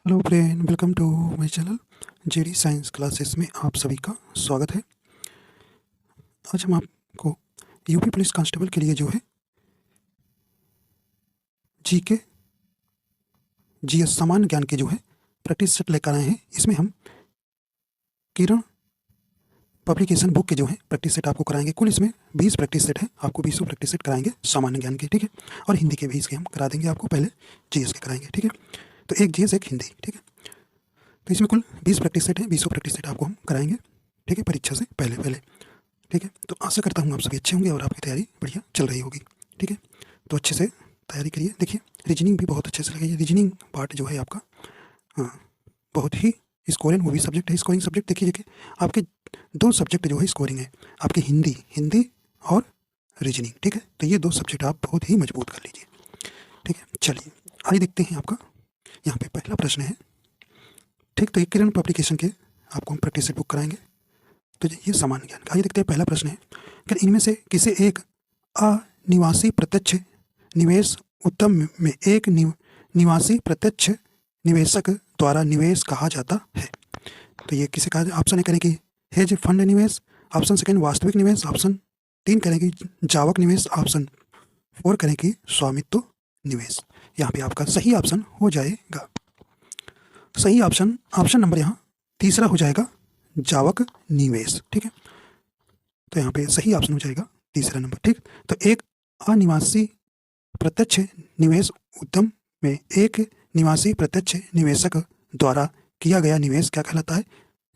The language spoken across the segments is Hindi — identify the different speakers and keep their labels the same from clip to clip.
Speaker 1: Hello friend, welcome to my channel JD science classes में आप सभी का स्वागत है। आज हम आपको यूपी पुलिस कांस्टेबल के लिए जो है जीके जीएस सामान्य ज्ञान के जो है प्रैक्टिस सेट लेकर आए हैं। इसमें हम किरण पब्लिकेशन बुक के जो है प्रैक्टिस सेट आपको कराएंगे। कुल इसमें 20 प्रैक्टिस सेट है, आपको 20 प्रैक्टिस सेट कराएंगे सामान्य ज्ञान के, ठीक है। और हिंदी के भी इसके हम करा देंगे आपको, पहले जीएस के कराएंगे, ठीक है। तो एक जीएस एक हिंदी, ठीक है। तो इसमें कुल 20 प्रैक्टिस सेट है, 20 प्रैक्टिस सेट आपको हम कराएंगे, ठीक है, परीक्षा से पहले, ठीक है। तो आशा करता हूँ आप सभी अच्छे होंगे और आपकी तैयारी बढ़िया चल रही होगी, ठीक है। तो अच्छे से तैयारी करिए। देखिए रीजनिंग भी बहुत अच्छे से लगाइए। रीजनिंग पार्ट जो है आपका बहुत ही स्कोरिंग, वो भी सब्जेक्ट है स्कोरिंग सब्जेक्ट। देखिए आपके 2 सब्जेक्ट जो है स्कोरिंग है, आपके हिंदी और रीजनिंग, ठीक है। तो ये 2 सब्जेक्ट आप बहुत ही मजबूत कर लीजिए, ठीक है। चलिए आइए देखते हैं आपका यहाँ पे पहला प्रश्न है, ठीक। तो ये किरण पब्लिकेशन के आपको हम प्रैक्टिस सेट बुक कराएंगे। तो ये सामान्य ज्ञान का। आइए देखते हैं पहला प्रश्न है कि इनमें से किसे एक अनिवासी प्रत्यक्ष निवेश उद्यम में एक निवासी प्रत्यक्ष निवेशक द्वारा निवेश कहा जाता है। तो ये किसे कहा? ऑप्शन ए करें कि हेज फंड निवेश, ऑप्शन सेकंड वास्तविक निवेश, ऑप्शन 3 करें कि जावक निवेश, ऑप्शन 4 करें कि स्वामित्व निवेश। यहाँ पे आपका सही ऑप्शन हो जाएगा, सही ऑप्शन नंबर यहाँ तीसरा हो जाएगा, जावक निवेश, ठीक है। तो यहाँ पे सही ऑप्शन हो जाएगा तीसरा नंबर, ठीक। तो एक अनिवासी प्रत्यक्ष निवेश उद्यम में एक निवासी प्रत्यक्ष निवेशक द्वारा किया गया निवेश क्या कहलाता है?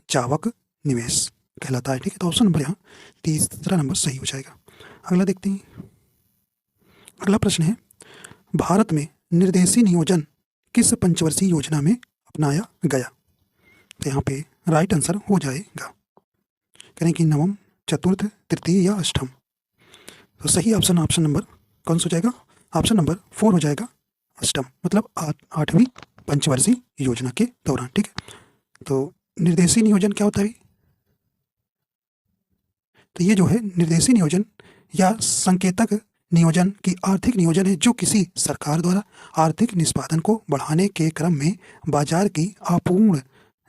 Speaker 1: जावक निवेश कहलाता है, ठीक है। तो ऑप्शन नंबर यहाँ तीसरा नंबर सही हो जाएगा। अगला देखते हैं। अगला प्रश्न है, भारत में निर्देशी नियोजन किस पंचवर्षीय योजना में अपनाया गया? तो यहाँ पे राइट आंसर हो जाएगा, करें कि नवम, चतुर्थ, तृतीय या अष्टम। तो सही ऑप्शन नंबर कौन सा हो जाएगा? ऑप्शन नंबर 4 हो जाएगा, अष्टम, मतलब 8वीं पंचवर्षीय योजना के दौरान, ठीक है। तो निर्देशी नियोजन क्या होता है? तो ये जो है निर्देशी नियोजन या संकेतक नियोजन की आर्थिक नियोजन है जो किसी सरकार द्वारा आर्थिक निष्पादन को बढ़ाने के क्रम में बाजार की अपूर्ण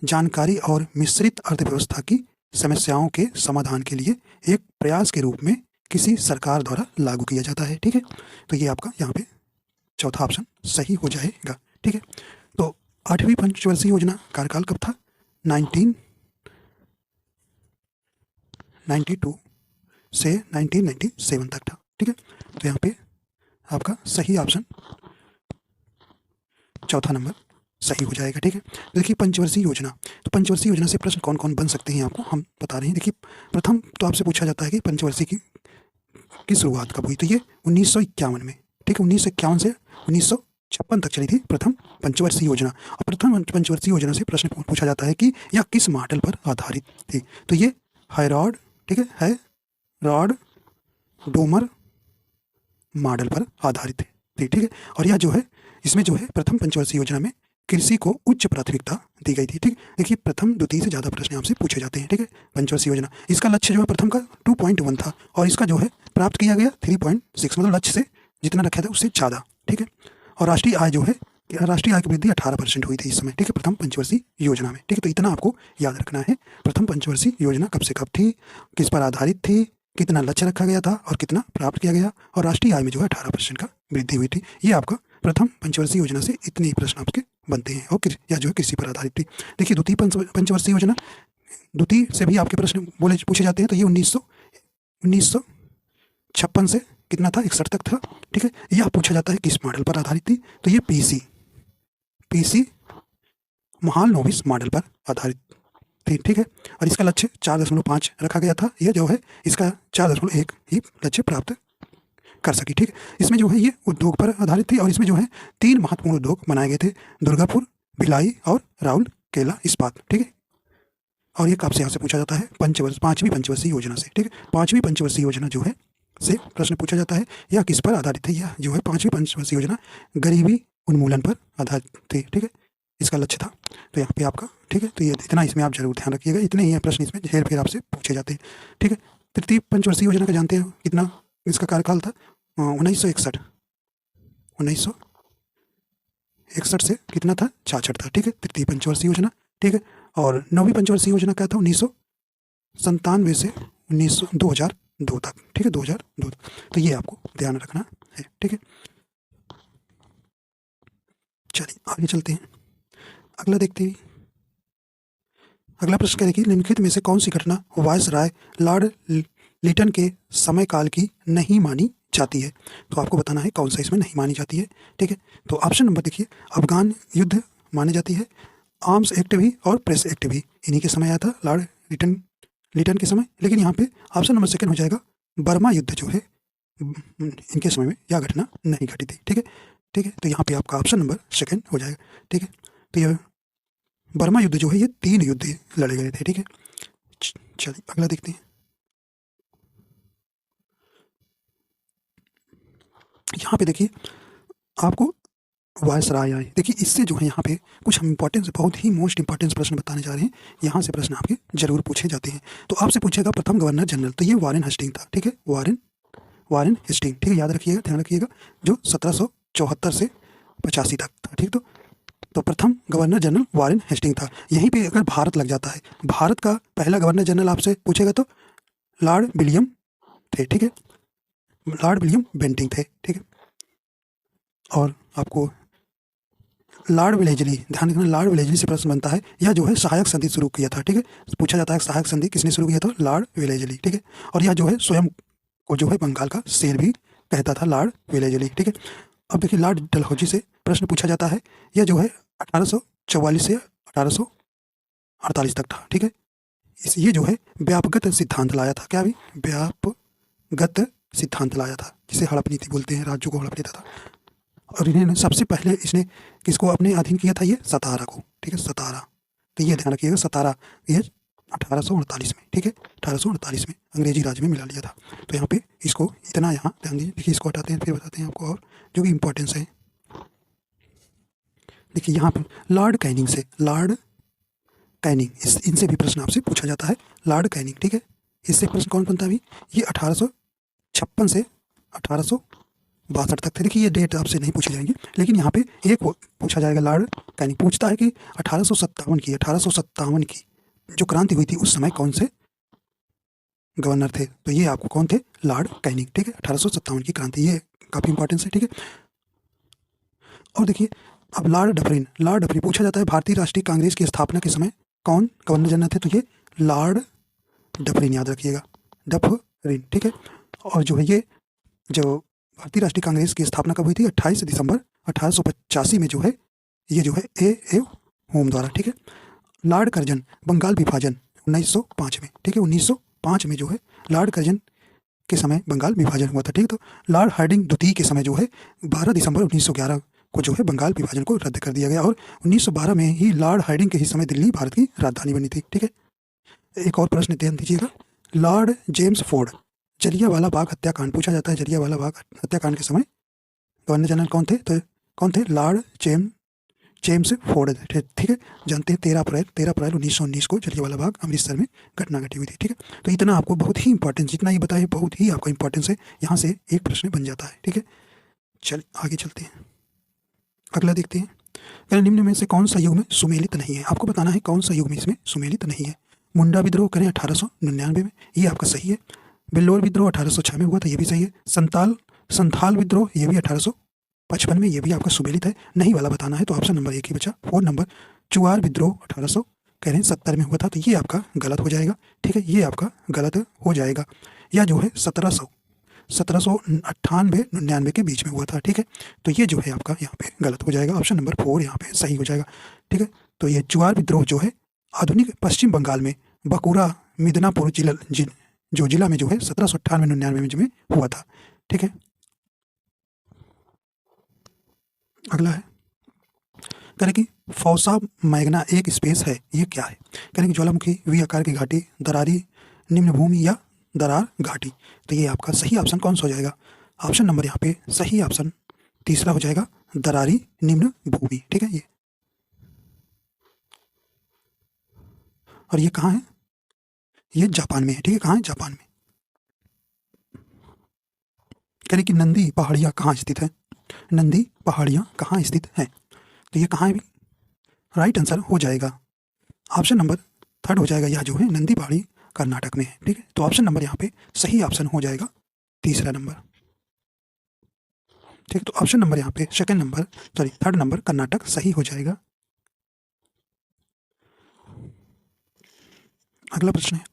Speaker 1: जानकारी और मिश्रित अर्थव्यवस्था की समस्याओं के समाधान के लिए एक प्रयास के रूप में किसी सरकार द्वारा लागू किया जाता है, ठीक है। तो ये आपका यहाँ पे चौथा ऑप्शन सही हो जाएगा, ठीक है। तो 8वीं पंचवर्षीय योजना कार्यकाल कब था? 1992 से 1997 तक था, ठीक है। तो यहाँ पे आपका सही ऑप्शन चौथा नंबर सही हो जाएगा, ठीक है। देखिए पंचवर्षीय योजना, तो पंचवर्षीय योजना से प्रश्न कौन कौन बन सकते हैं आपको हम बता रहे हैं। देखिए प्रथम तो आपसे पूछा जाता है कि पंचवर्षीय की शुरुआत कब हुई? तो ये 1951 में, ठीक है। 1951 से 1956 तक चली थी प्रथम पंचवर्षीय योजना। और प्रथम पंचवर्षीय योजना से प्रश्न पूछा जाता है कि यह किस मॉडल पर आधारित थी? तो ये हायरॉड, ठीक है, रॉड डोमर मॉडल पर आधारित थी, ठीक है। और यह जो है इसमें जो है प्रथम पंचवर्षीय योजना में कृषि को उच्च प्राथमिकता दी गई थी, ठीक। देखिए प्रथम द्वितीय से ज़्यादा प्रश्न आपसे पूछे जाते हैं, ठीक है। पंचवर्षीय योजना, इसका लक्ष्य जो है प्रथम का 2.1 था और इसका जो है प्राप्त किया गया 3.6, मतलब लक्ष्य से जितना रखा था उससे ज़्यादा, ठीक है। और राष्ट्रीय आय जो है, राष्ट्रीय आय की वृद्धि 18% हुई थी इस समय, ठीक है, प्रथम पंचवर्षीय योजना में, ठीक है। तो इतना आपको याद रखना है। प्रथम पंचवर्षीय योजना कब से कब थी, किस पर आधारित थी, कितना लक्ष्य रखा गया था और कितना प्राप्त किया गया, और राष्ट्रीय आय में जो है 18% का वृद्धि हुई थी। ये आपका प्रथम पंचवर्षीय योजना से इतने ही प्रश्न आपके बनते हैं, और या जो है कृषि पर आधारित थी। देखिए द्वितीय पंचवर्षीय योजना, द्वितीय से भी आपके प्रश्न पूछे जाते हैं। तो ये 1956 से कितना था? 61 तक था, ठीक है। यह पूछा जाता है किस मॉडल पर आधारित थी? तो ये पीसी महालनोबिस मॉडल पर आधारित थी, ठीक है। और इसका लक्ष्य 4.5 रखा गया था। यह जो है इसका 4.1 ही लक्ष्य प्राप्त कर सकी, ठीक है। इसमें जो है ये उद्योग पर आधारित थी और इसमें जो है 3 महत्वपूर्ण उद्योग बनाए गए थे, दुर्गापुर, भिलाई और राउरकेला इस्पात, ठीक है। और ये कब से यहाँ से पूछा जाता है? 5वीं पंचवर्षीय योजना से, ठीक है। 5वीं पंचवर्षीय योजना जो है से प्रश्न पूछा जाता है, यह किस पर आधारित है? यह जो है 5वीं पंचवर्षीय योजना गरीबी उन्मूलन पर आधारित थी, ठीक है, इसका लक्ष्य था। तो यहाँ पे आपका, ठीक है, तो ये इतना इसमें आप जरूर ध्यान रखिएगा। इतने ही प्रश्न इसमें हेर फेर आपसे पूछे जाते हैं, ठीक है। तृतीय पंचवर्षीय योजना का जानते हैं कितना इसका कार्यकाल था? 1961 61 से कितना था, 66 था, ठीक है। तृतीय पंचवर्षीय योजना, ठीक है। और नौवीं पंचवर्षीय योजना क्या था, 1997 से 2002 तक, ठीक है, 2002 तक। तो ये आपको ध्यान रखना है, ठीक है। चलिए आगे चलते हैं, अगला देखते हैं। अगला प्रश्न क्या है कि निम्नलिखित में से कौन सी घटना वायसराय लॉर्ड लिटन के समय काल की नहीं मानी जाती है। तो आपको बताना है कौन सा इसमें नहीं मानी जाती है, ठीक है। तो ऑप्शन नंबर देखिए, अफगान युद्ध मानी जाती है, आर्म्स एक्ट भी और प्रेस एक्ट भी इन्हीं के समय आया था, लॉर्ड लिटन के समय। लेकिन यहाँ पे ऑप्शन नंबर सेकंड हो जाएगा, बर्मा युद्ध जो है इनके समय में यह घटना नहीं घटी थी, ठीक है, ठीक है। तो यहाँ पे आपका ऑप्शन नंबर सेकंड हो जाएगा, ठीक है। तो यह बर्मा युद्ध जो है ये 3 युद्ध लड़े गए थे, ठीक है। चलिए अगला देखते हैं। यहाँ पे देखिए आपको वायसराय आए, देखिए इससे जो है यहाँ पे कुछ हम इंपॉर्टेंस, बहुत ही मोस्ट इंपॉर्टेंट प्रश्न बताने जा रहे हैं। यहाँ से प्रश्न आपके जरूर पूछे जाते हैं। तो आपसे पूछेगा प्रथम गवर्नर जनरल, तो ये वारेन हेस्टिंग था, ठीक है, वारेन हेस्टिंग, ठीक है, याद रखिएगा, ध्यान रखिएगा, जो 1774 से 85 तक था, ठीक। तो प्रथम गवर्नर जनरल वारेन हेस्टिंग था। यहीं पे अगर भारत लग जाता है, भारत का पहला गवर्नर जनरल आपसे पूछेगा तो लॉर्ड विलियम थे, ठीक है, लॉर्ड विलियम बेंटिंग थे, ठीक है। और आपको लॉर्ड वेलेजली, ध्यान रखना, लॉर्ड वेलेजली से प्रश्न बनता है, यह जो है सहायक संधि शुरू किया था, ठीक है। पूछा जाता है सहायक संधि किसने शुरू किया था, लॉर्ड वेलेजली, ठीक है। और यह जो है स्वयं को जो है बंगाल का शेर भी कहता था, लॉर्ड वेलेजली, ठीक है। अब देखिए लॉर्ड डलहौजी से प्रश्न पूछा जाता है, यह जो है 1844 से 1848 तक था, ठीक है। ये जो है व्यापकगत सिद्धांत लाया था, क्या भी व्यापकगत सिद्धांत लाया था, जिसे हड़प नीति बोलते हैं, राज्यों को हड़प देता था। और इन्हें सबसे पहले इसने किसको अपने अधीन किया था, ये सतारा को, ठीक है, सतारा। तो ये ध्यान रखिएगा, सतारा ये 1848 में, ठीक है, 1848 में अंग्रेजी राज में मिला लिया था। तो यहाँ पे इसको इतना यहाँ ध्यान दीजिए, देखिए इसको हटाते हैं फिर बताते हैं आपको और जो भी इम्पोर्टेंस है। देखिए यहाँ पर लॉर्ड कैनिंग से, लॉर्ड कैनिंग, इनसे भी प्रश्न आपसे पूछा जाता है, लॉर्ड कैनिंग, ठीक है। इससे प्रश्न कौन बनता है अभी, ये 1856 से 1862 तक थे। देखिए ये डेट आपसे नहीं पूछे जाएंगे, लेकिन यहाँ पे एक पूछा जाएगा, लॉर्ड कैनिंग पूछता है कि 1857 की जो क्रांति हुई थी उस समय कौन से गवर्नर थे। तो ये आपको कौन थे, लॉर्ड कैनिंग, ठीक है, 1857 की क्रांति, ये काफ़ी इंपॉर्टेंस है, ठीक है। और देखिए अब लॉर्ड डफरिन पूछा जाता है, भारतीय राष्ट्रीय कांग्रेस की स्थापना के समय कौन गवर्नर जनरल थे। तो ये लॉर्ड डफरिन, याद रखिएगा, डफरिन, ठीक है। और जो है ये जो भारतीय राष्ट्रीय कांग्रेस की स्थापना कब हुई थी, 28 दिसंबर 1885 में जो है, ये जो है ए होम द्वारा, ठीक है। लॉर्ड कर्जन, बंगाल विभाजन 1905 में, ठीक है, 1905 में जो है लॉर्ड कर्जन के समय बंगाल विभाजन हुआ था, ठीक है। तो लॉर्ड हार्डिंग द्वितीय के समय जो है 12 दिसंबर 1911 को जो है बंगाल विभाजन को रद्द कर दिया गया, और 1912 में ही लॉर्ड हार्डिंग के ही समय दिल्ली भारत की राजधानी बनी थी, ठीक है। एक और प्रश्न ध्यान दीजिएगा, Lord James Ford, Jallianwala Bagh हत्याकांड पूछा जाता है, जलियांवाला बाग हत्याकांड के समय गवर्नर जनरल कौन थे, तो कौन थे, लॉर्ड जेम्स फोर्ड, ठीक है। जानते हैं 13 अप्रैल 1919 को जलियांवाला बाग अमृतसर में घटना घटी हुई थी, ठीक है। तो इतना आपको बहुत ही इंपॉर्टेंस, जितना ये बताया बहुत ही आपको इंपॉर्टेंस है, यहाँ से एक प्रश्न बन जाता है, ठीक है। चल आगे चलते हैं, अगला देखते हैं। करें निम्न में से कौन सा युग में सुमेलित नहीं है, आपको बताना है कौन सा युग में इसमें सुमेलित नहीं है। मुंडा विद्रोह करें 1899 में, ये आपका सही है। बिल्लोर विद्रोह 1806 में हुआ था, ये भी सही है। संथाल विद्रोह ये भी 1855 में, ये भी आपका सुमेलित है। नहीं वाला बताना है तो ऑप्शन नंबर 1 ही बचा, 4 नंबर। चुआर विद्रोह 1870 में हुआ था, तो ये आपका गलत हो जाएगा, ठीक है, ये आपका गलत हो जाएगा। या जो है 1798-99 के बीच में हुआ था, ठीक है। तो ये जो है आपका यहाँ पे गलत हो जाएगा, ऑप्शन नंबर 4 यहाँ पे सही हो जाएगा, ठीक है। तो ये चुआर विद्रोह जो है आधुनिक पश्चिम बंगाल में बकुरा मिदनापुर जिला में जो है 1798-99 में हुआ था, ठीक है। अगला है, करें कि फौसा मैग्ना एक स्पेस है, ये क्या है। करें कि ज्वालामुखी, वी आकार की घाटी, दरारी निम्न भूमि या दरार घाटी। तो ये आपका सही ऑप्शन कौन सा हो जाएगा, ऑप्शन नंबर यहाँ पे सही ऑप्शन तीसरा हो जाएगा, दरारी निम्न भूमि, ठीक है। ये और ये कहाँ है, ये जापान में है, ठीक है, कहाँ है, जापान में। करें कि नंदी पहाड़ियाँ कहाँ स्थित है, नंदी पहाड़ियाँ कहाँ स्थित हैं। तो ये कहाँ है भी राइट आंसर हो जाएगा ऑप्शन नंबर थर्ड हो जाएगा, यह जो है नंदी पहाड़ी कर्नाटक में है। ठीक है, तो ऑप्शन नंबर यहाँ पे सही ऑप्शन हो जाएगा तीसरा नंबर। ठीक, तो ऑप्शन नंबर यहाँ पे थर्ड नंबर कर्नाटक सही हो जाएगा। अगला प्रश्न है,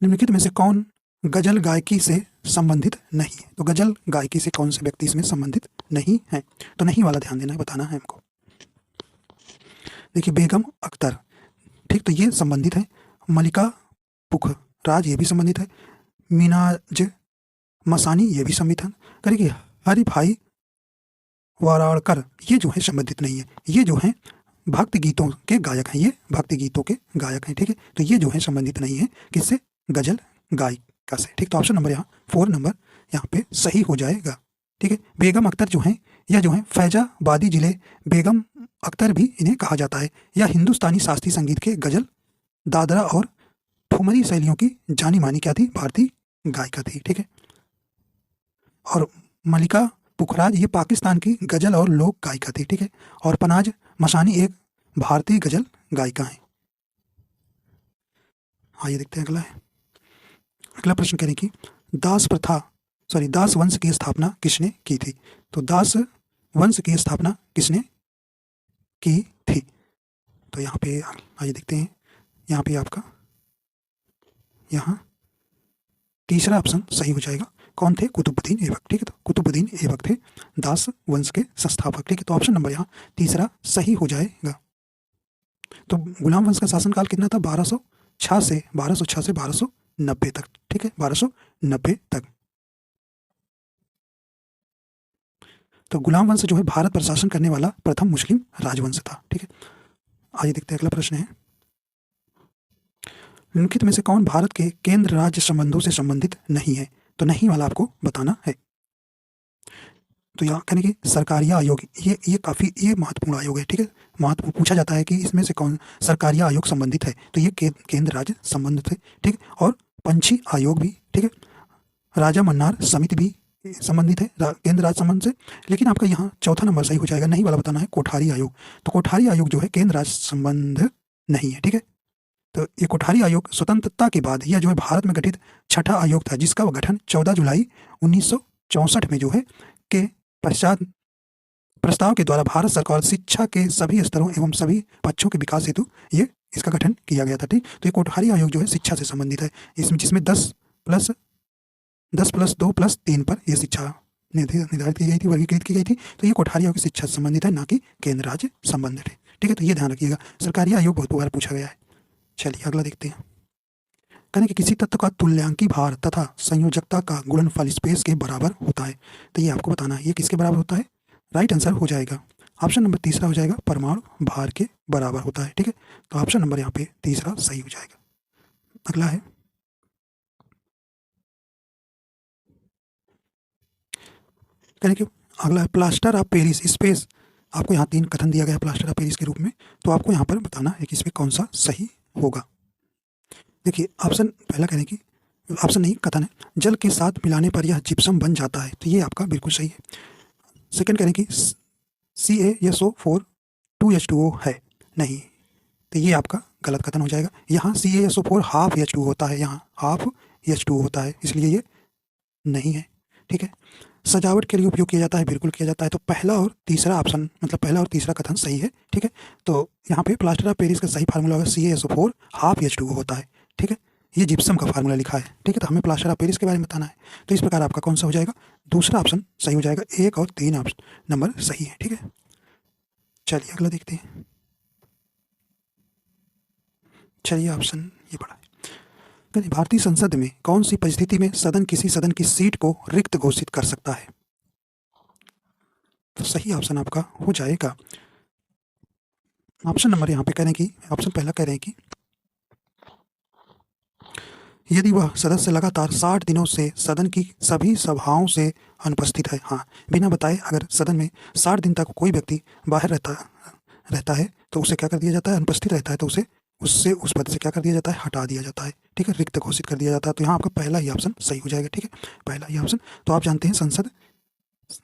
Speaker 1: निम्नलिखित में से कौन गजल गायकी से संबंधित नहीं है? तो गजल गायकी से कौन से व्यक्ति इसमें संबंधित नहीं है? तो नहीं वाला ध्यान देना है, बताना है हमको। देखिए, बेगम अख्तर, ठीक, तो ये संबंधित है। मलिका पुखराज ये भी संबंधित है। मीनाज मसानी ये भी संबंधित है। करेगी हरि भाई वाराणकर ये जो है संबंधित नहीं है। ये जो है भक्ति गीतों के गायक हैं, ये भक्ति गीतों के गायक हैं। ठीक है, तो ये जो है संबंधित नहीं है किससे? गजल गायिका से। ठीक, तो ऑप्शन नंबर यहाँ 4 नंबर यहाँ पे सही हो जाएगा। ठीक है, बेगम अख्तर जो है यह जो है फैजाबादी जिले बेगम अख्तर भी इन्हें कहा जाता है। यह हिंदुस्तानी शास्त्रीय संगीत के गजल, दादरा और ठुमरी शैलियों की जानी मानी क्या थी? भारतीय गायिका थी। ठीक है, और मलिका पुखराज ये पाकिस्तान की गजल और लोक गायिका थी। ठीक है, और पनाज मसानी एक भारतीय गजल गायिका है। आइए देखते हैं अगला है। अगला प्रश्न कह रहे कि दास वंश की स्थापना किसने की थी? तो दास वंश की स्थापना किसने की थी? तो यहाँ पे आइए देखते हैं। यहाँ पे आपका यहाँ तीसरा ऑप्शन सही हो जाएगा। कौन थे? कुतुबुद्दीन ऐबक। ठीक है, तो कुतुबुद्दीन ऐबक थे दास वंश के संस्थापक। ठीक है, तो ऑप्शन नंबर यहाँ तीसरा सही हो जाएगा। तो गुलाम वंश का शासनकाल कितना था? 1206 से 1290 तक। ठीक है, 1290 तक। तो गुलाम वंश जो है भारत पर शासन करने वाला प्रथम मुस्लिम राजवंश था। ठीक है, आइए देखते हैं अगला प्रश्न है। निम्नलिखित में से कौन भारत के केंद्र राज्य संबंधों से संबंधित नहीं है? तो नहीं वाला आपको बताना है। तो यहाँ कहने की सरकारिया आयोग, ये काफ़ी ये महत्वपूर्ण आयोग है। ठीक है, महत्व पूछा जाता है कि इसमें से कौन सरकारिया आयोग संबंधित है? तो ये केंद्र राज्य संबंधित है। ठीक, और पंछी आयोग भी, ठीक है, राजा मन्नार समिति भी संबंधित है केंद्र राज्य संबंध से। लेकिन आपका यहाँ चौथा नंबर सही हो जाएगा, नहीं वाला बताना है कोठारी आयोग। तो कोठारी आयोग जो है केंद्र राज्य संबंध नहीं है। ठीक है, तो ये कोठारी आयोग स्वतंत्रता के बाद यह जो है भारत में गठित छठा आयोग था, जिसका गठन 14 जुलाई 1964 में जो है के पश्चात प्रस्ताव के द्वारा भारत सरकार शिक्षा के सभी स्तरों एवं सभी पक्षों के विकास हेतु ये इसका गठन किया गया था। ठीक, तो ये कोठारी आयोग जो है शिक्षा से संबंधित है। इसमें जिसमें 10+2+3 पर यह शिक्षा निर्धारित की गई थी, वर्गीकृत की गई थी। तो ये कोठारी आयोग शिक्षा से संबंधित है, ना कि केंद्र राज्य संबंधित है। ठीक है, तो ये ध्यान रखिएगा, सरकारी आयोग बहुत बार पूछा गया है। चलिए अगला देखते हैं। कहने कि किसी तत्व का तुल्यांकी भार तथा संयोजकता का गुणनफल स्पेस के बराबर होता है। तो ये आपको बताना है, ये किसके बराबर होता है? राइट आंसर हो जाएगा ऑप्शन नंबर तीसरा हो जाएगा, परमाणु भार के बराबर होता है। ठीक है, तो ऑप्शन नंबर यहाँ पे तीसरा सही हो जाएगा। अगला है, कहने कि अगला है प्लास्टर ऑफ पेरिस स्पेस। आपको यहाँ 3 कथन दिया गया है प्लास्टर ऑफ पेरिस के रूप में, तो आपको यहाँ पर बताना है कि इसमें कौन सा सही होगा। देखिए, ऑप्शन पहला कहने की ऑप्शन नहीं कथन है, जल के साथ मिलाने पर यह जिप्सम बन जाता है। तो ये आपका बिल्कुल सही है। सेकंड कहने की CaSO4 2H2O है, नहीं, तो ये आपका गलत कथन हो जाएगा। यहाँ CaSO4 हाफ H2O होता है, यहाँ हाफ H2O होता है, इसलिए ये नहीं है। ठीक है, सजावट के लिए उपयोग किया जाता है, बिल्कुल किया जाता है। तो पहला और तीसरा ऑप्शन मतलब पहला और तीसरा कथन सही है। ठीक है, तो यहाँ पे प्लास्टर ऑफ पेरिस का सही फार्मूला होगा CaSO4 हाफ H2O होता है। ठीक है, ये जिप्सम का फार्मूला लिखा है। ठीक है, तो हमें प्लास्टर ऑफ पेरिस के बारे में बताना है। तो इस प्रकार आपका कौन सा हो जाएगा? दूसरा ऑप्शन सही हो जाएगा, 1 और 3 ऑप्शन नंबर सही है। ठीक है, चलिए अगला देखते हैं। चलिए ऑप्शन ये पढ़ा है, भारतीय संसद में कौन सी परिस्थिति में सदन किसी सदन की सीट को रिक्त घोषित कर सकता है? तो सही ऑप्शन आपका हो जाएगा ऑप्शन नंबर यहाँ पे कह रहे हैं कि ऑप्शन पहला कह रहे हैं कि यदि वह सदस्य लगातार 60 दिनों से सदन की सभी सभाओं से अनुपस्थित है। हाँ, बिना बताए अगर सदन में 60 दिन तक कोई व्यक्ति बाहर रहता है तो उसे क्या कर दिया जाता है? अनुपस्थित रहता है तो उससे उस पद से क्या कर दिया जाता है? हटा दिया जाता है। ठीक है, रिक्त घोषित कर दिया जाता है। तो यहाँ आपका पहला ही ऑप्शन सही हो जाएगा। ठीक है, पहला ही ऑप्शन। तो आप जानते हैं संसद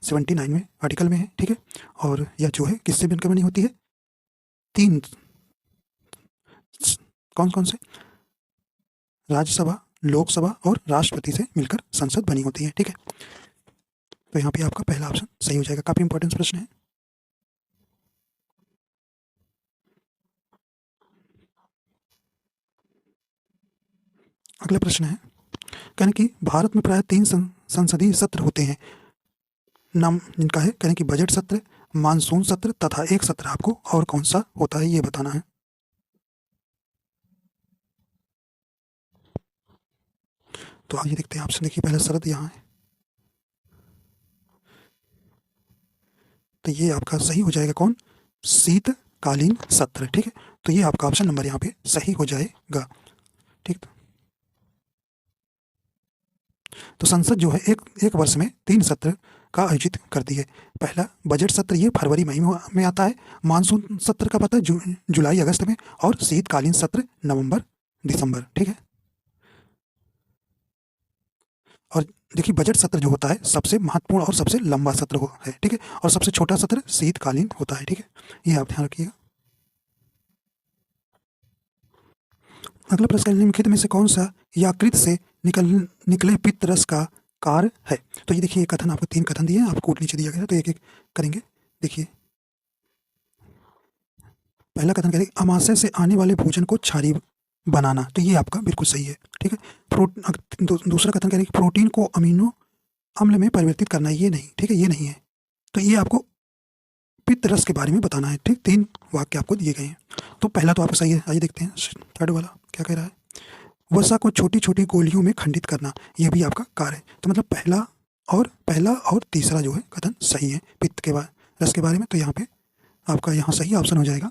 Speaker 1: 79 में आर्टिकल में है। ठीक है, और यह जो है किससे बनकर बनी होती है? तीन कौन कौन से, राज्यसभा, लोकसभा और राष्ट्रपति से मिलकर संसद बनी होती है। ठीक है, तो यहाँ पे आपका पहला ऑप्शन सही हो जाएगा। काफी इंपॉर्टेंट प्रश्न है। अगला प्रश्न है, कहने कि भारत में प्राय 3 संसदीय सत्र होते हैं। नाम जिनका है, कहने कि बजट सत्र, मानसून सत्र तथा एक सत्र आपको और कौन सा होता है ये बताना है। तो आइए देखते हैं ऑप्शन। देखिए पहला शरद यहाँ है, तो ये आपका सही हो जाएगा कौन, शीतकालीन सत्र। ठीक है, तो ये आपका ऑप्शन नंबर यहाँ पे सही हो जाएगा। ठीक, तो संसद जो है एक वर्ष में 3 सत्र का आयोजित करती है। पहला बजट सत्र, ये फरवरी मई में आता है। मानसून सत्र का पता है जुलाई अगस्त में, और शीतकालीन सत्र नवंबर दिसंबर। ठीक है, और देखिए बजट सत्र जो होता है सबसे महत्वपूर्ण और सबसे लंबा सत्र है। ठीक है, और सबसे छोटा सत्र शीतकालीन होता है। ठीक है, ये आप ध्यान रखिएगा। अगला प्रश्न, निम्नलिखित में से कौन सा यकृत से निकले पित्त रस का कार्य है। तो ये देखिए कथन, आपको 3 कथन दिए हैं, आपको नीचे दिया गया है, तो एक एक करेंगे। देखिए पहला कथन कहते हैं अमाशय से आने वाले भोजन को क्षारीय बनाना, तो ये आपका बिल्कुल सही है। ठीक है, दूसरा कथन कह रहे हैं प्रोटीन को अमीनो अम्ल में परिवर्तित करना, ये नहीं। ठीक है, ये नहीं है। तो ये आपको पित्त रस के बारे में बताना है। ठीक, 3 वाक्य आपको दिए गए हैं। तो पहला तो आपको सही है। आइए देखते हैं थर्ड वाला क्या कह रहा है। वसा को छोटी छोटी गोलियों में खंडित करना, यह भी आपका कार्य है। तो मतलब पहला और तीसरा जो है कथन सही है पित्त के रस के बारे में। तो यहाँ पे आपका यहाँ सही ऑप्शन हो जाएगा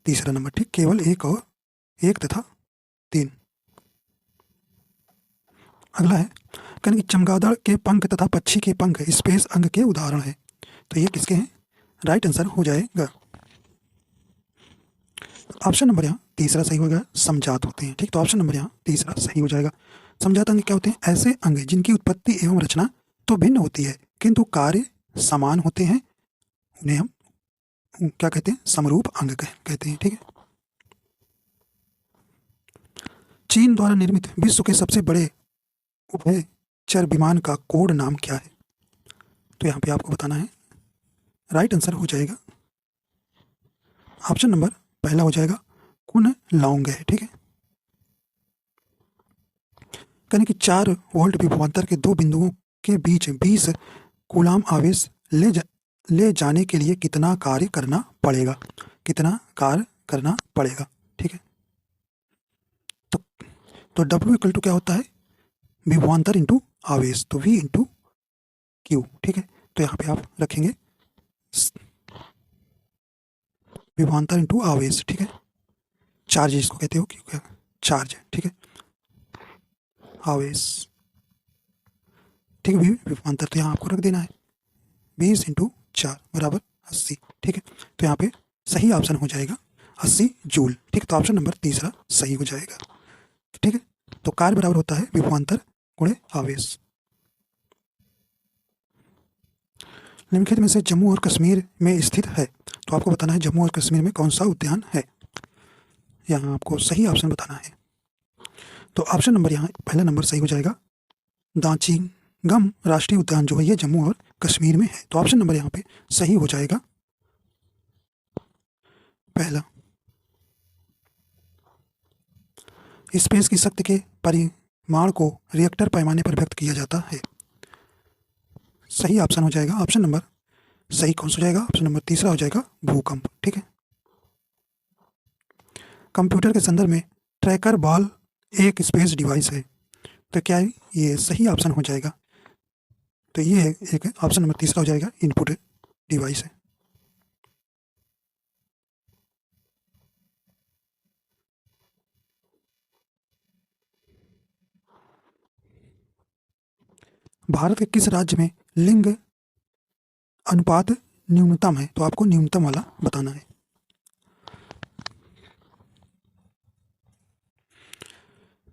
Speaker 1: तीसरा नंबर। ठीक, केवल एक तथा 3। अगला है, कहने कि चमगादड़ के पंख तथा पक्षी के पंख स्पेस अंग के उदाहरण है। तो ये किसके हैं, राइट आंसर हो जाएगा ऑप्शन नंबर यहाँ तीसरा सही होगा, समजात होते हैं। ठीक, तो ऑप्शन नंबर यहाँ तीसरा सही हो जाएगा। समजात अंग क्या होते हैं, ऐसे अंग जिनकी उत्पत्ति एवं रचना तो भिन्न होती है किंतु कार्य समान होते हैं, उन्हें हम क्या कहते हैं, समरूप अंग कहते हैं। ठीक है, चीन द्वारा निर्मित विश्व के सबसे बड़े उभयचर विमान का कोड नाम क्या है। तो यहाँ पे आपको बताना है। राइट आंसर हो जाएगा ऑप्शन नंबर पहला हो जाएगा कुन लौंग है। ठीक है, कहने कि 4 वोल्ट विभवांतर के 2 बिंदुओं के बीच 20 कूलाम आवेश ले जाने के लिए कितना कार्य करना पड़ेगा, कितना कार्य करना पड़ेगा। ठीक है, तो W इक्वल टू क्या होता है, विभवांतर इंटू आवेश, तो V इंटू Q। ठीक है, तो यहाँ पे आप रखेंगे विभवांतर इंटू आवेश। ठीक है, चार्ज इसको कहते हो, क्योंकि चार्ज है। ठीक है, आवेश। ठीक है, विभवांतर तो यहाँ आपको रख देना है 20 इंटू 4 बराबर 80। ठीक है, तो यहाँ पे सही ऑप्शन हो जाएगा 80 जूल। ठीक है, तो ऑप्शन नंबर तीसरा सही हो जाएगा। ठीक है, तो कार्य बराबर होता है विभवांतर गुणे आवेश। निम्नलिखित में से जम्मू और कश्मीर में स्थित है, तो आपको बताना है जम्मू और कश्मीर में कौन सा उद्यान है। यहाँ आपको सही ऑप्शन बताना है। तो ऑप्शन नंबर यहाँ पहला नंबर सही हो जाएगा, दांचीगम राष्ट्रीय उद्यान जो है ये जम्मू और कश्मीर में है। तो ऑप्शन नंबर यहाँ पे सही हो जाएगा पहला। स्पेस की शक्ति के परिमाण को रिएक्टर पैमाने पर व्यक्त किया जाता है। सही ऑप्शन हो जाएगा ऑप्शन नंबर सही कौन सा हो जाएगा, ऑप्शन नंबर तीसरा हो जाएगा भूकंप। ठीक है, कंप्यूटर के संदर्भ में ट्रैकर बॉल एक स्पेस डिवाइस है, तो क्या है ये सही ऑप्शन हो जाएगा। तो ये एक ऑप्शन नंबर तीसरा हो जाएगा इनपुट डिवाइस है। भारत के किस राज्य में लिंग अनुपात न्यूनतम है, तो आपको न्यूनतम वाला बताना है।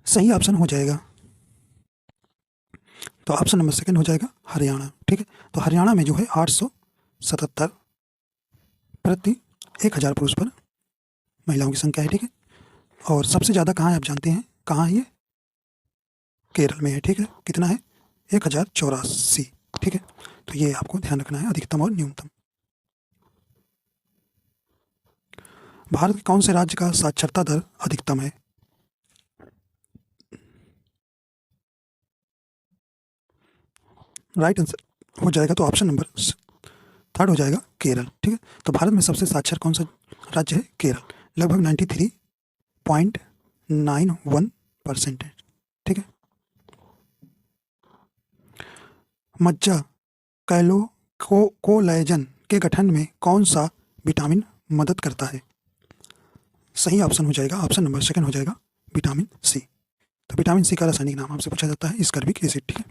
Speaker 1: सही ऑप्शन हो जाएगा, तो ऑप्शन नंबर सेकंड हो जाएगा हरियाणा। ठीक है, तो हरियाणा में जो है 877 प्रति 1000 पुरुष पर महिलाओं की संख्या है, ठीक है। और सबसे ज़्यादा कहाँ है आप जानते हैं, कहाँ है ये? केरल में है, ठीक है। कितना है? 1084, ठीक है। तो ये आपको ध्यान रखना है, अधिकतम और न्यूनतम। भारत के कौन से राज्य का साक्षरता दर अधिकतम है? राइट आंसर हो जाएगा तो ऑप्शन नंबर थर्ड हो जाएगा, केरल, ठीक है। तो भारत में सबसे साक्षर कौन सा राज्य है? केरल, लगभग 93.91% है, ठीक है। मज्जा कोलेजन के गठन में कौन सा विटामिन मदद करता है? सही ऑप्शन हो जाएगा, ऑप्शन नंबर सेकंड हो जाएगा, विटामिन सी। तो विटामिन सी का रासायनिक नाम आपसे पूछा जाता है स्कर्बिक एसिड, ठीक है।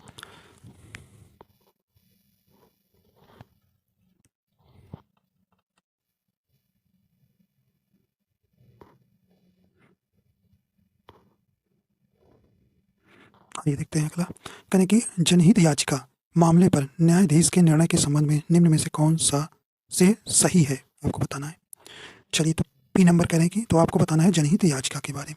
Speaker 1: आइए देखते हैं अगला। कहने की जनहित याचिका मामले पर न्यायाधीश के निर्णय के संबंध में निम्न में से कौन सा से सही है, आपको बताना है। चलिए, तो पी नंबर कह रहे हैं कि तो आपको बताना है जनहित याचिका के बारे में।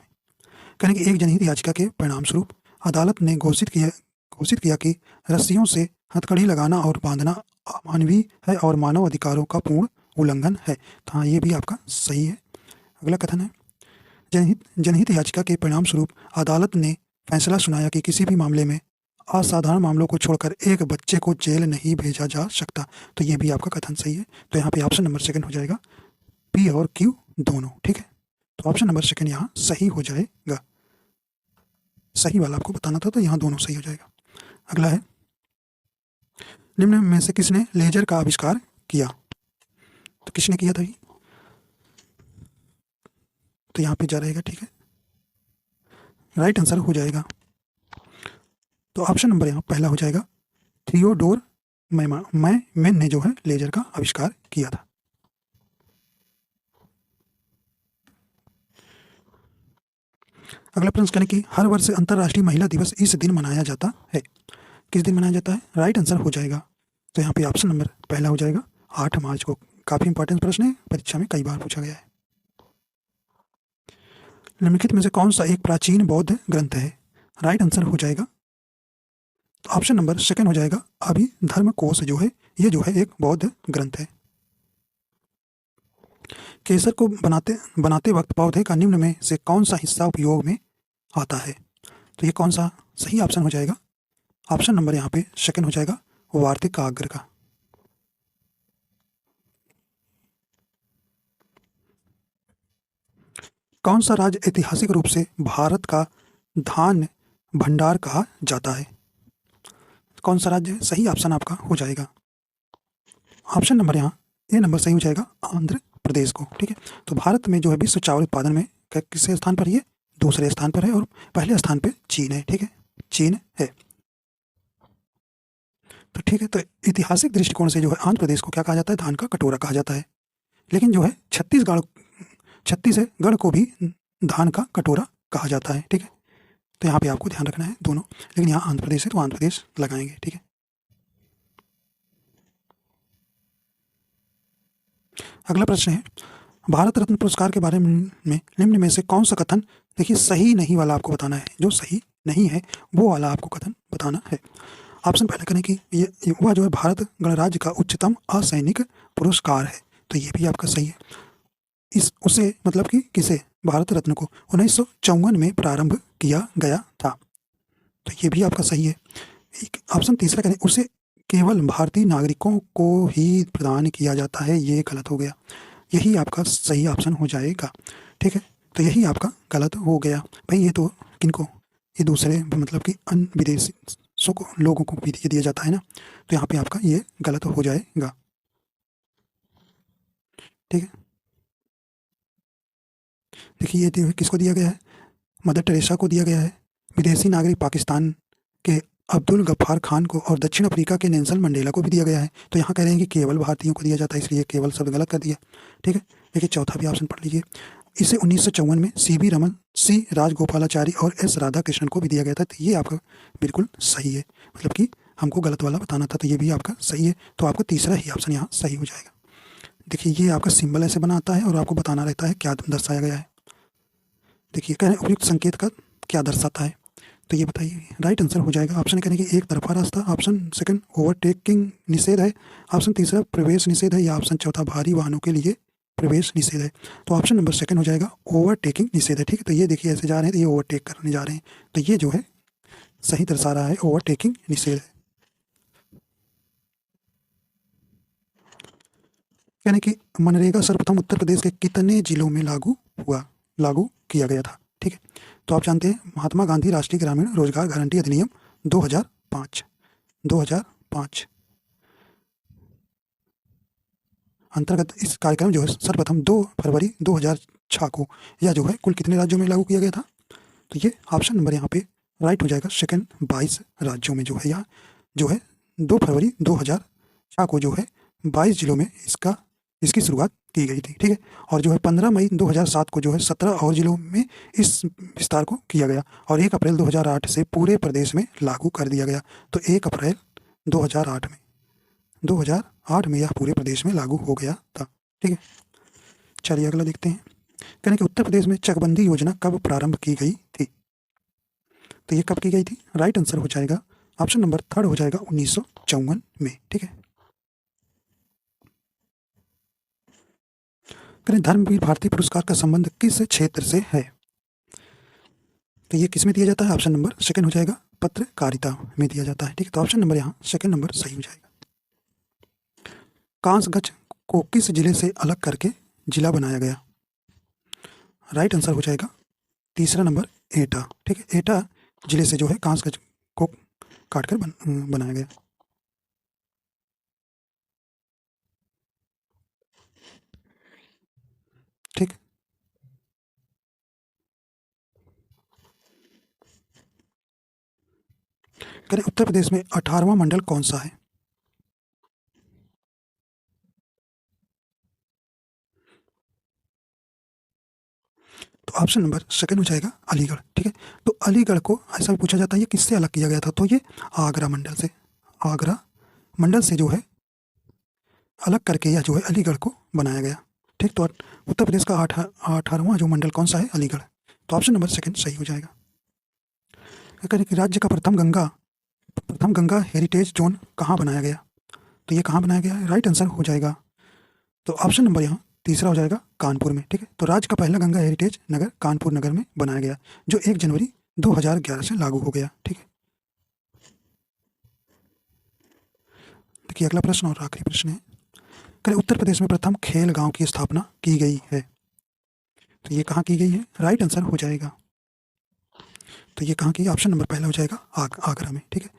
Speaker 1: कहने की एक जनहित याचिका के परिणाम स्वरूप अदालत ने घोषित किया कि रस्सियों से हथकड़ी लगाना और बांधना अमानवीय है और मानव अधिकारों का पूर्ण उल्लंघन है। तो हाँ, ये भी आपका सही है। अगला कथन है, जनहित याचिका के परिणाम स्वरूप अदालत ने फैसला सुनाया कि किसी भी मामले में असाधारण मामलों को छोड़कर एक बच्चे को जेल नहीं भेजा जा सकता। तो ये भी आपका कथन सही है। तो यहाँ पे ऑप्शन नंबर सेकंड हो जाएगा, पी और क्यू दोनों, ठीक है। तो ऑप्शन नंबर सेकंड यहाँ सही हो जाएगा। सही वाला आपको बताना था, तो यहाँ दोनों सही हो जाएगा। अगला है, निम्न में से किसने लेजर का आविष्कार किया? तो किसने किया था ये? तो यहाँ पे जा रहेगा, ठीक है। राइट आंसर हो जाएगा, तो ऑप्शन नंबर यहाँ पहला हो जाएगा, थियोडोर मैन ने जो है लेजर का आविष्कार किया था। अगला प्रश्न कहने की हर वर्ष अंतर्राष्ट्रीय महिला दिवस इस दिन मनाया जाता है। किस दिन मनाया जाता है? राइट आंसर हो जाएगा, तो यहाँ पे ऑप्शन नंबर पहला हो जाएगा, 8 मार्च को। काफी इंपॉर्टेंट प्रश्न है, परीक्षा में कई बार पूछा गया है। निम्नलिखित में से कौन सा एक प्राचीन बौद्ध ग्रंथ है? राइट आंसर हो जाएगा, तो ऑप्शन नंबर सेकंड हो जाएगा, अभिधर्मकोश जो है ये जो है एक बौद्ध ग्रंथ है। केसर को बनाते वक्त पौधे का निम्न में से कौन सा हिस्सा उपयोग में आता है? तो ये कौन सा सही ऑप्शन हो जाएगा? ऑप्शन नंबर यहाँ पे सेकंड हो जाएगा, वार्तिकाग्र का। कौन सा राज्य ऐतिहासिक रूप से भारत का धान भंडार कहा जाता है? कौन सा राज्य? सही ऑप्शन आपका हो जाएगा, ऑप्शन नंबर यहाँ ए नंबर सही हो जाएगा, आंध्र प्रदेश को, ठीक है। तो भारत में जो है विश्व चावल उत्पादन में किस स्थान पर? ये दूसरे स्थान पर है, और पहले स्थान पे चीन है, ठीक है, चीन है। तो ठीक है, तो ऐतिहासिक दृष्टिकोण से जो है आंध्र प्रदेश को क्या कहा जाता है? धान का कटोरा कहा जाता है। लेकिन जो है छत्तीसगढ़ को भी धान का कटोरा कहा जाता है, ठीक है। तो यहाँ पे आपको ध्यान रखना है दोनों, लेकिन यहाँ आंध्र प्रदेश है तो आंध्र प्रदेश लगाएंगे, ठीक है। अगला प्रश्न है, भारत रत्न पुरस्कार के बारे में निम्न में से कौन सा कथन, देखिए सही नहीं वाला आपको बताना है, जो सही नहीं है वो वाला आपको कथन बताना है। ऑप्शन पहले करें कि ये वह जो है भारत गणराज्य का उच्चतम असैनिक पुरस्कार है। तो ये भी आपका सही है। इस उसे मतलब कि किसे? भारत रत्न को 1954 में प्रारंभ किया गया था। तो ये भी आपका सही है। ऑप्शन तीसरा करें, उसे केवल भारतीय नागरिकों को ही प्रदान किया जाता है, ये गलत हो गया। यही आपका सही ऑप्शन हो जाएगा, ठीक है। तो यही आपका गलत हो गया भाई। ये तो किनको? ये दूसरे मतलब कि अन्य विदेशी लोगों को भी दिया जाता है ना, तो यहाँ पे आपका ये गलत हो जाएगा, ठीक है। देखिए ये किसको दिया गया है? मदर टेरेसा को दिया गया है। विदेशी नागरिक पाकिस्तान के अब्दुल गफ्फार खान को और दक्षिण अफ्रीका के नेल्सन मंडेला को भी दिया गया है। तो यहाँ कह रहे हैं कि केवल भारतीयों को दिया जाता है, इसलिए केवल शब्द गलत कर दिया, ठीक है। देखिए चौथा भी ऑप्शन पढ़ लीजिए। इसे 1954 में CB रमन, C राजगोपालाचारी और S राधाकृष्णन को भी दिया गया था। तो ये आपका बिल्कुल सही है, मतलब कि हमको गलत वाला बताना था, तो ये भी आपका सही है। तो आपका तीसरा ही ऑप्शन यहाँ सही हो जाएगा। देखिए ये आपका सिंबल ऐसे बना आता है और आपको बताना रहता है क्या दर्शाया गया है। देखिए कह रहे हैं उपयुक्त संकेत का क्या दर्शाता है, तो ये बताइए। राइट आंसर हो जाएगा ऑप्शन कहने कि एक तरफा रास्ता, ऑप्शन सेकंड ओवरटेकिंग निषेध है, ऑप्शन तीसरा प्रवेश निषेध है, या ऑप्शन चौथा भारी वाहनों के लिए प्रवेश निषेध है। तो ऑप्शन नंबर सेकंड हो जाएगा ओवरटेकिंग निषेध है। ठीक है, तो ये देखिए ऐसे जा रहे हैं तो ये ओवरटेक करने जा रहे हैं, तो ये जो है सही दर्शा रहा है ओवरटेकिंग निषेध है। यानी कि मनरेगा सर्वप्रथम उत्तर प्रदेश के कितने जिलों में लागू किया गया था। ठीक है, तो आप जानते हैं महात्मा गांधी राष्ट्रीय ग्रामीण रोजगार गारंटी अधिनियम 2005 अंतर्गत इस कार्यक्रम जो है सर्वप्रथम 2 फरवरी 2006 को यह जो है कुल कितने राज्यों में लागू किया गया था। तो ये ऑप्शन नंबर यहाँ पे राइट हो जाएगा सेकंड 22 राज्यों में जो है यहाँ जो है 2 फरवरी 2006 को जो है 22 जिलों में इसकी शुरुआत की गई थी। ठीक है, और जो है 15 मई 2007 को जो है 17 और जिलों में इस विस्तार को किया गया और 1 अप्रैल 2008 से पूरे प्रदेश में लागू कर दिया गया। तो 1 अप्रैल 2008 में यह पूरे प्रदेश में लागू हो गया था। ठीक है, चलिए अगला देखते हैं। कहने कि उत्तर प्रदेश में चकबंदी योजना कब प्रारंभ की गई थी। तो ये कब की गई थी, राइट आंसर हो जाएगा ऑप्शन नंबर थर्ड हो जाएगा 1954 में। ठीक है, करें धर्मवीर भारती पुरस्कार का संबंध किस क्षेत्र से है। तो ये किस में दिया जाता है, ऑप्शन नंबर सेकंड हो जाएगा पत्रकारिता में दिया जाता है। ठीक है, तो ऑप्शन नंबर यहाँ सेकंड नंबर सही हो जाएगा। कांसगंज को किस जिले से अलग करके जिला बनाया गया, राइट आंसर हो जाएगा तीसरा नंबर एटा। ठीक है, एटा जिले से जो है कांसगंज को काटकर बनाया गया। ठीक, करें उत्तर प्रदेश में 18वां मंडल कौन सा है। तो ऑप्शन नंबर सेकंड हो जाएगा अलीगढ़। ठीक है, तो अलीगढ़ को ऐसा भी पूछा जाता है ये किससे अलग किया गया था, तो ये आगरा मंडल से जो है अलग करके यह जो है अलीगढ़ को बनाया गया। ठीक, तो उत्तर प्रदेश का 18वां जो मंडल कौन सा है, अलीगढ़। तो ऑप्शन नंबर सेकंड सही हो जाएगा। करें कि राज्य का प्रथम गंगा हेरिटेज जोन कहाँ बनाया गया, तो ये कहाँ बनाया गया है, राइट आंसर हो जाएगा तो ऑप्शन नंबर यहाँ तीसरा हो जाएगा कानपुर में। ठीक है, तो राज्य का पहला गंगा हेरिटेज नगर कानपुर नगर में बनाया गया जो 1 जनवरी 2011 से लागू हो गया। ठीक है, देखिए अगला प्रश्न और आखिरी प्रश्न है। करें उत्तर प्रदेश में प्रथम खेल गांव की स्थापना की गई है, तो ये कहाँ की गई है, राइट आंसर हो जाएगा तो ये कहाँ की, ऑप्शन नंबर पहला हो जाएगा आगरा में। ठीक है,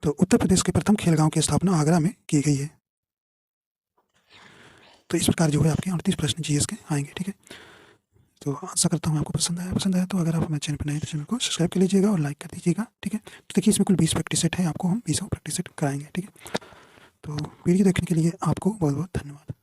Speaker 1: तो उत्तर प्रदेश के प्रथम खेल गांव की स्थापना आगरा में की गई है। तो इस प्रकार जो है आपके 38 प्रश्न जीएस के आएंगे। ठीक है, तो आशा करता हूँ आपको पसंद आया तो अगर आप हमारे चैनल पर नए तो चैनल को सब्सक्राइब कर लीजिएगा और लाइक कर दीजिएगा। ठीक है, तो देखिए इसमें कुल 20 प्रैक्टिस सेट है, आपको हम 20 प्रैक्टिस सेट कराएंगे। ठीक है, तो वीडियो देखने के लिए आपको बहुत बहुत धन्यवाद।